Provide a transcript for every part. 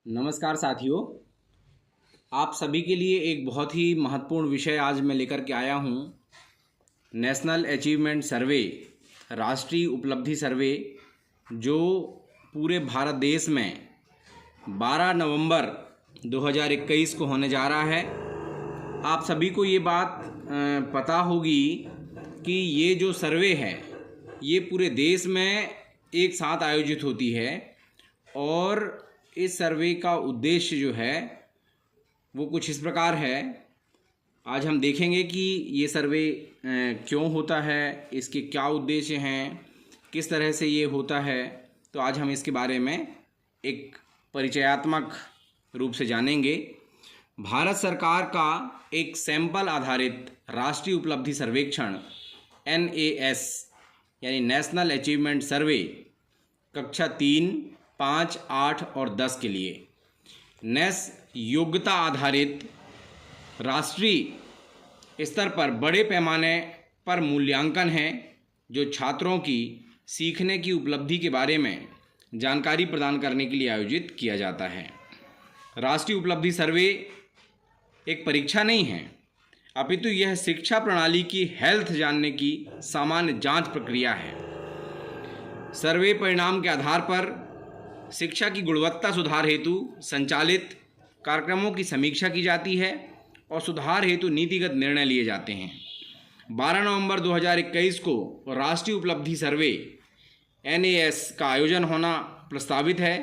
नमस्कार साथियों, आप सभी के लिए एक बहुत ही महत्वपूर्ण विषय आज मैं लेकर के आया हूँ। नेशनल अचीवमेंट सर्वे, राष्ट्रीय उपलब्धि सर्वे, जो पूरे भारत देश में 12 नवंबर 2021 को होने जा रहा है। आप सभी को ये बात पता होगी कि ये जो सर्वे है ये पूरे देश में एक साथ आयोजित होती है और इस सर्वे का उद्देश्य जो है वो कुछ इस प्रकार है। आज हम देखेंगे कि ये सर्वे क्यों होता है, इसके क्या उद्देश्य हैं, किस तरह से ये होता है। तो आज हम इसके बारे में एक परिचयात्मक रूप से जानेंगे। भारत सरकार का एक सैंपल आधारित राष्ट्रीय उपलब्धि सर्वेक्षण NAS यानी नेशनल अचीवमेंट सर्वे कक्षा 3, 5, 8 और 10 के लिए नेस योग्यता आधारित राष्ट्रीय स्तर पर बड़े पैमाने पर मूल्यांकन है, जो छात्रों की सीखने की उपलब्धि के बारे में जानकारी प्रदान करने के लिए आयोजित किया जाता है। राष्ट्रीय उपलब्धि सर्वे एक परीक्षा नहीं है, अपितु यह शिक्षा प्रणाली की हेल्थ जानने की सामान्य जांच प्रक्रिया है। सर्वे परिणाम के आधार पर शिक्षा की गुणवत्ता सुधार हेतु संचालित कार्यक्रमों की समीक्षा की जाती है और सुधार हेतु नीतिगत निर्णय लिए जाते हैं। 12 नवंबर 2021 को राष्ट्रीय उपलब्धि सर्वे NAS का आयोजन होना प्रस्तावित है।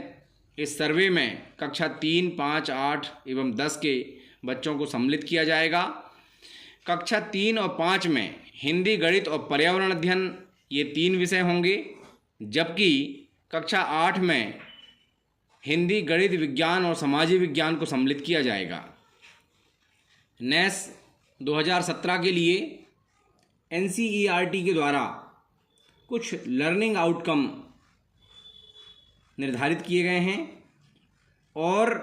इस सर्वे में कक्षा 3, 5, 8 एवं 10 के बच्चों को सम्मिलित किया जाएगा। कक्षा 3 और 5 में हिंदी, गणित और पर्यावरण अध्ययन ये 3 विषय होंगे, जबकि कक्षा 8 में हिंदी, गणित, विज्ञान और सामाजिक विज्ञान को सम्मिलित किया जाएगा। NAS 2017 के लिए NCERT के द्वारा कुछ लर्निंग आउटकम निर्धारित किए गए हैं और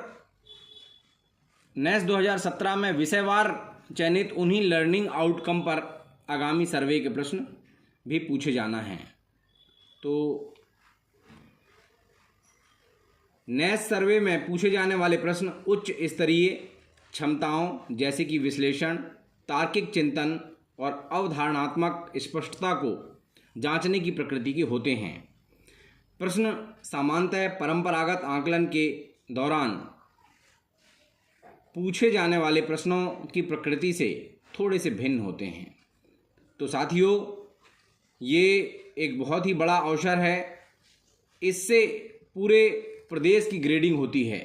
NAS 2017 में विषयवार चयनित उन्हीं लर्निंग आउटकम पर आगामी सर्वे के प्रश्न भी पूछे जाना है। तो NAS सर्वे में पूछे जाने वाले प्रश्न उच्च स्तरीय क्षमताओं जैसे कि विश्लेषण, तार्किक चिंतन और अवधारणात्मक स्पष्टता को जांचने की प्रकृति के होते हैं। प्रश्न सामान्यतः परंपरागत आकलन के दौरान पूछे जाने वाले प्रश्नों की प्रकृति से थोड़े से भिन्न होते हैं। तो साथियों, ये एक बहुत ही बड़ा अवसर है। इससे पूरे प्रदेश की ग्रेडिंग होती है।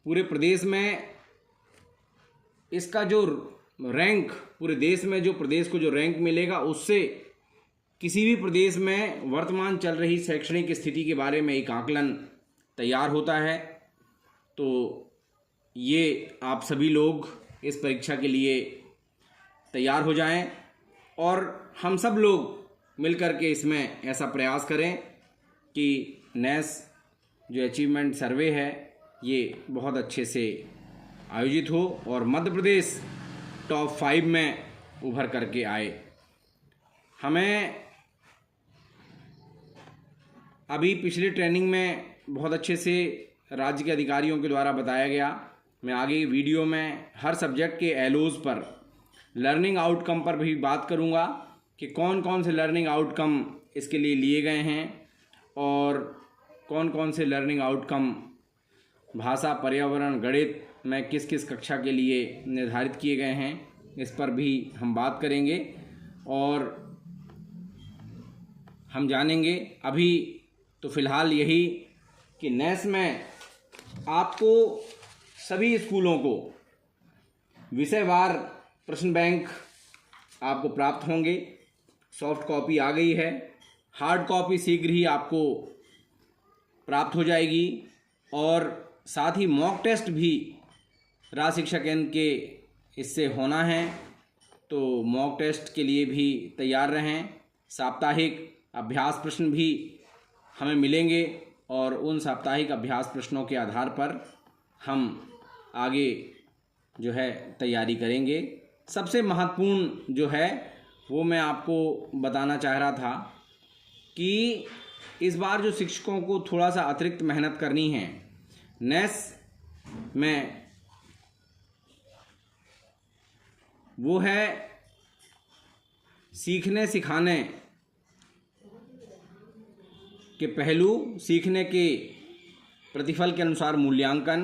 पूरे प्रदेश में इसका जो रैंक, पूरे देश में जो प्रदेश को जो रैंक मिलेगा, उससे किसी भी प्रदेश में वर्तमान चल रही शैक्षणिक स्थिति के बारे में एक आकलन तैयार होता है। तो ये आप सभी लोग इस परीक्षा के लिए तैयार हो जाएं और हम सब लोग मिलकर के इसमें ऐसा प्रयास करें कि NAS जो अचीवमेंट सर्वे है ये बहुत अच्छे से आयोजित हो और मध्य प्रदेश टॉप 5 में उभर करके आए। हमें अभी पिछली ट्रेनिंग में बहुत अच्छे से राज्य के अधिकारियों के द्वारा बताया गया। मैं आगे वीडियो में हर सब्जेक्ट के एलोज पर, लर्निंग आउटकम पर भी बात करूंगा कि कौन कौन से लर्निंग आउटकम इसके लिए लिए गए हैं और कौन कौन से लर्निंग आउटकम भाषा, पर्यावरण, गणित में किस किस कक्षा के लिए निर्धारित किए गए हैं, इस पर भी हम बात करेंगे और हम जानेंगे। अभी तो फ़िलहाल यही कि NAS में आपको सभी स्कूलों को विषयवार प्रश्न बैंक आपको प्राप्त होंगे। सॉफ्ट कॉपी आ गई है, हार्ड कॉपी शीघ्र ही आपको प्राप्त हो जाएगी और साथ ही मॉक टेस्ट भी राज्य शिक्षा केंद्र के इससे होना है। तो मॉक टेस्ट के लिए भी तैयार रहें। साप्ताहिक अभ्यास प्रश्न भी हमें मिलेंगे और उन साप्ताहिक अभ्यास प्रश्नों के आधार पर हम आगे जो है तैयारी करेंगे। सबसे महत्वपूर्ण जो है वो मैं आपको बताना चाह रहा था कि इस बार जो शिक्षकों को थोड़ा सा अतिरिक्त मेहनत करनी है नेस में, वो है सीखने सिखाने के पहलू, सीखने के प्रतिफल के अनुसार मूल्यांकन।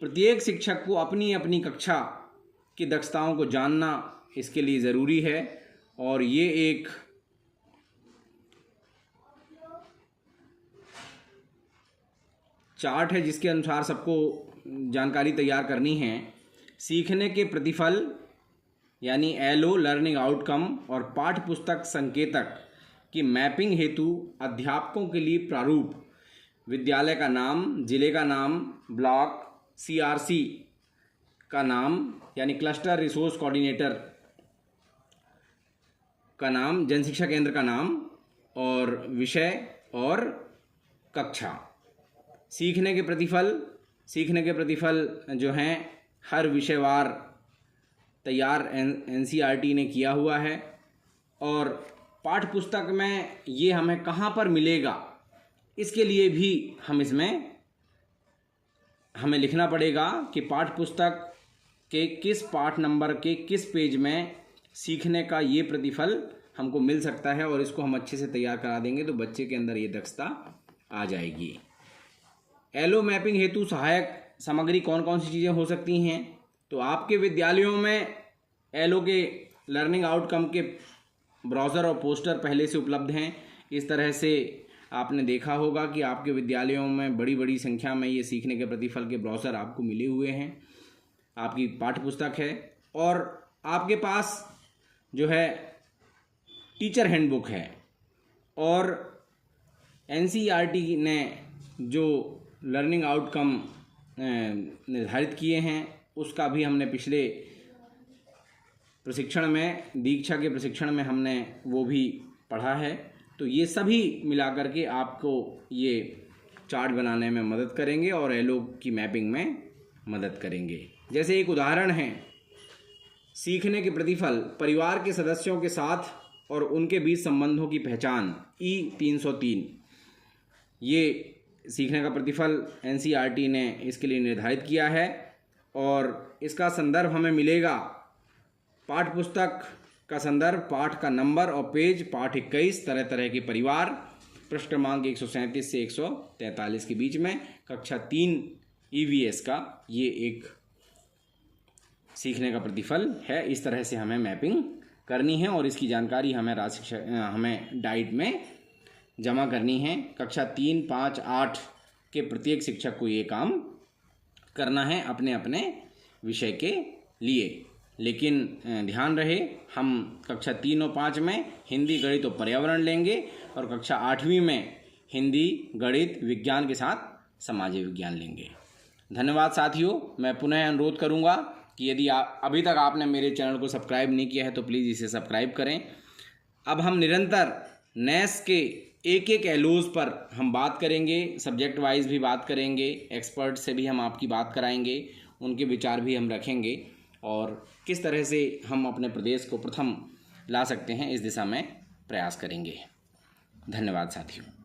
प्रत्येक शिक्षक को अपनी अपनी कक्षा की दक्षताओं को जानना इसके लिए ज़रूरी है, और ये एक चार्ट है जिसके अनुसार सबको जानकारी तैयार करनी है। सीखने के प्रतिफल यानी LO लर्निंग आउटकम और पाठ्य पुस्तक संकेतक की मैपिंग हेतु अध्यापकों के लिए प्रारूप, विद्यालय का नाम, जिले का नाम, ब्लॉक, CRC का नाम यानी क्लस्टर रिसोर्स कोऑर्डिनेटर का नाम, जनशिक्षा केंद्र का नाम और विषय और कक्षा। सीखने के प्रतिफल जो हैं हर विषयवार तैयार NCERT ने किया हुआ है, और पाठ्य पुस्तक में ये हमें कहाँ पर मिलेगा इसके लिए भी हमें लिखना पड़ेगा कि पाठ्य पुस्तक के किस पाठ नंबर के किस पेज में सीखने का ये प्रतिफल हमको मिल सकता है, और इसको हम अच्छे से तैयार करा देंगे तो बच्चे के अंदर ये दक्षता आ जाएगी। LO मैपिंग हेतु सहायक सामग्री कौन कौन सी चीज़ें हो सकती हैं, तो आपके विद्यालयों में LO के लर्निंग आउटकम के ब्राउज़र और पोस्टर पहले से उपलब्ध हैं। इस तरह से आपने देखा होगा कि आपके विद्यालयों में बड़ी बड़ी संख्या में ये सीखने के प्रतिफल के ब्राउज़र आपको मिले हुए हैं। आपकी पाठ्य पुस्तक है, और आपके पास जो है टीचर हैंडबुक है, और NCERT ने जो लर्निंग आउटकम निर्धारित किए हैं उसका भी हमने पिछले प्रशिक्षण में, दीक्षा के प्रशिक्षण में हमने वो भी पढ़ा है। तो ये सभी मिलाकर के आपको ये चार्ट बनाने में मदद करेंगे और LO की मैपिंग में मदद करेंगे। जैसे एक उदाहरण है, सीखने के प्रतिफल परिवार के सदस्यों के साथ और उनके बीच संबंधों की पहचान E303। ये सीखने का प्रतिफल NCERT ने इसके लिए निर्धारित किया है, और इसका संदर्भ हमें मिलेगा पाठ्य पुस्तक का संदर्भ, पाठ का नंबर और पेज, पाठ 21, तरह तरह के परिवार, पृष्ठ क्रमांक 137 से 143 के बीच में, कक्षा 3 EVS का ये एक सीखने का प्रतिफल है। इस तरह से हमें मैपिंग करनी है और इसकी जानकारी हमें डाइट में जमा करनी है। कक्षा 3, 5, 8 के प्रत्येक शिक्षक को ये काम करना है अपने अपने विषय के लिए। लेकिन ध्यान रहे, हम कक्षा 3 और 5 में हिंदी, गणित और पर्यावरण लेंगे, और कक्षा 8वीं में हिंदी, गणित, विज्ञान के साथ सामाजिक विज्ञान लेंगे। धन्यवाद साथियों। मैं पुनः अनुरोध करूंगा कि यदि अभी तक आपने मेरे चैनल को सब्सक्राइब नहीं किया है तो प्लीज़ इसे सब्सक्राइब करें। अब हम निरंतर नेस के एक एक LOs पर हम बात करेंगे, सब्जेक्ट वाइज भी बात करेंगे, एक्सपर्ट से भी हम आपकी बात कराएंगे, उनके विचार भी हम रखेंगे, और किस तरह से हम अपने प्रदेश को प्रथम ला सकते हैं इस दिशा में प्रयास करेंगे। धन्यवाद साथियों।